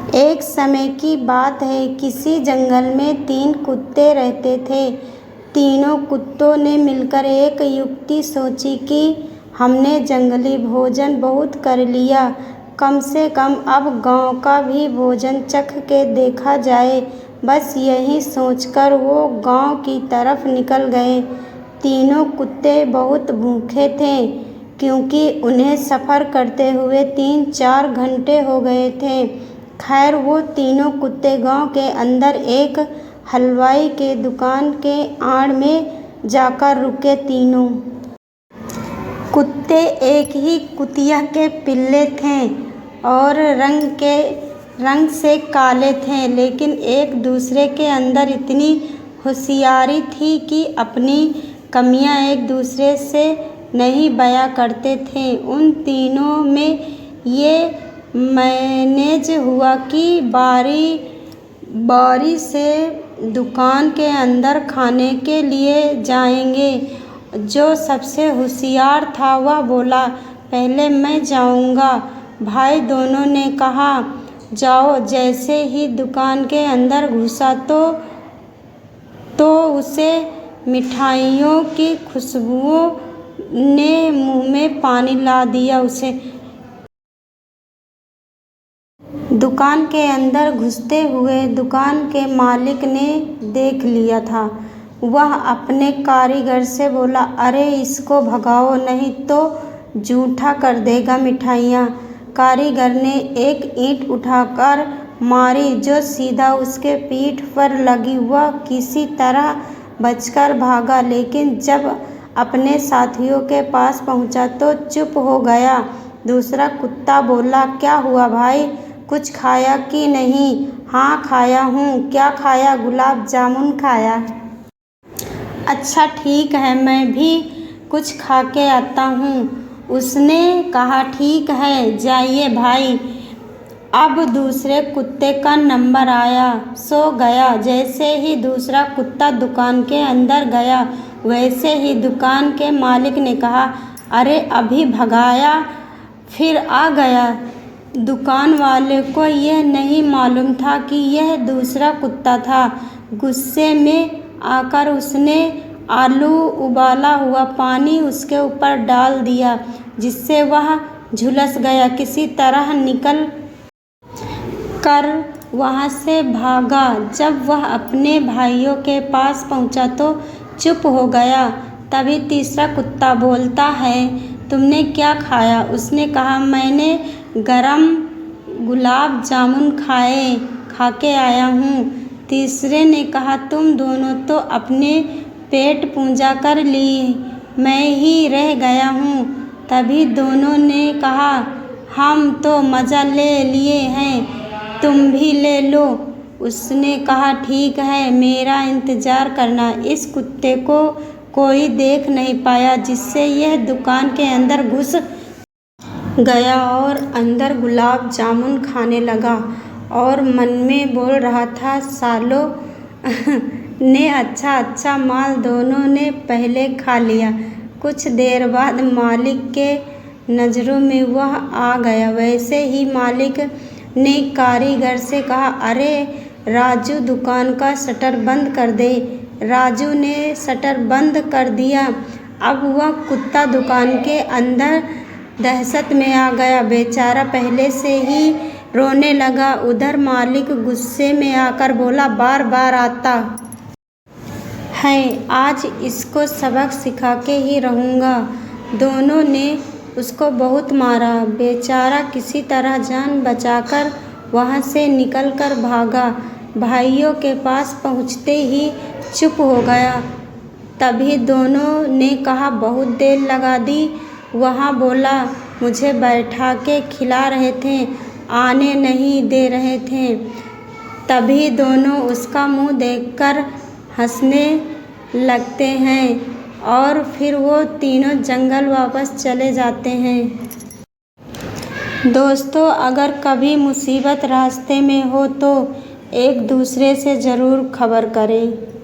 एक समय की बात है, किसी जंगल में 3 कुत्ते रहते थे। तीनों कुत्तों ने मिलकर एक युक्ति सोची कि हमने जंगली भोजन बहुत कर लिया, कम से कम अब गांव का भी भोजन चख के देखा जाए। बस यही सोचकर वो गांव की तरफ निकल गए। तीनों कुत्ते बहुत भूखे थे, क्योंकि उन्हें सफ़र करते हुए 3-4 घंटे हो गए थे। खैर, वो तीनों कुत्ते गांव के अंदर एक हलवाई के दुकान के आड़ में जाकर रुके। तीनों कुत्ते एक ही कुतिया के पिल्ले थे और रंग से काले थे, लेकिन एक दूसरे के अंदर इतनी होशियारी थी कि अपनी कमियां एक दूसरे से नहीं बयां करते थे। उन तीनों में ये मैनेज हुआ कि बारी से दुकान के अंदर खाने के लिए जाएंगे। जो सबसे होशियार था वह बोला, पहले मैं जाऊंगा। भाई दोनों ने कहा, जाओ। जैसे ही दुकान के अंदर घुसा तो उसे मिठाइयों की खुशबुओं ने मुंह में पानी ला दिया। उसे दुकान के अंदर घुसते हुए दुकान के मालिक ने देख लिया था। वह अपने कारीगर से बोला, अरे इसको भगाओ, नहीं तो जूठा कर देगा मिठाइयाँ। कारीगर ने एक ईंट उठाकर मारी, जो सीधा उसके पीठ पर लगी। वह किसी तरह बचकर भागा, लेकिन जब अपने साथियों के पास पहुंचा तो चुप हो गया। दूसरा कुत्ता बोला, क्या हुआ भाई, कुछ खाया कि नहीं? हाँ खाया हूँ। क्या खाया? गुलाब जामुन खाया। अच्छा ठीक है, मैं भी कुछ खा के आता हूँ। उसने कहा, ठीक है, जाइए भाई। अब दूसरे कुत्ते का नंबर आया, सो गया। जैसे ही दूसरा कुत्ता दुकान के अंदर गया, वैसे ही दुकान के मालिक ने कहा, अरे अभी भगाया फिर आ गया। दुकान वाले को यह नहीं मालूम था कि यह दूसरा कुत्ता था। गुस्से में आकर उसने आलू उबाला हुआ पानी उसके ऊपर डाल दिया, जिससे वह झुलस गया। किसी तरह निकल कर वहाँ से भागा। जब वह अपने भाइयों के पास पहुँचा तो चुप हो गया। तभी तीसरा कुत्ता बोलता है, तुमने क्या खाया? उसने कहा, मैंने गरम गुलाब जामुन खा के आया हूँ। तीसरे ने कहा, तुम दोनों तो अपने पेट पूजा कर ली, मैं ही रह गया हूँ। तभी दोनों ने कहा, हम तो मज़ा ले लिए हैं, तुम भी ले लो। उसने कहा, ठीक है, मेरा इंतज़ार करना। इस कुत्ते को कोई देख नहीं पाया, जिससे यह दुकान के अंदर घुस गया और अंदर गुलाब जामुन खाने लगा और मन में बोल रहा था, सालों ने अच्छा माल दोनों ने पहले खा लिया। कुछ देर बाद मालिक के नज़रों में वह आ गया। वैसे ही मालिक ने कारीगर से कहा, अरे राजू, दुकान का शटर बंद कर दे। राजू ने शटर बंद कर दिया। अब वह कुत्ता दुकान के अंदर दहशत में आ गया। बेचारा पहले से ही रोने लगा। उधर मालिक गुस्से में आकर बोला, बार बार आता है, आज इसको सबक सिखा के ही रहूँगा। दोनों ने उसको बहुत मारा। बेचारा किसी तरह जान बचाकर वहाँ से निकलकर भागा। भाइयों के पास पहुँचते ही चुप हो गया। तभी दोनों ने कहा, बहुत देर लगा दी। वहाँ बोला, मुझे बैठा के खिला रहे थे, आने नहीं दे रहे थे। तभी दोनों उसका मुंह देखकर हंसने लगते हैं और फिर वो तीनों जंगल वापस चले जाते हैं। दोस्तों, अगर कभी मुसीबत रास्ते में हो तो एक दूसरे से ज़रूर खबर करें।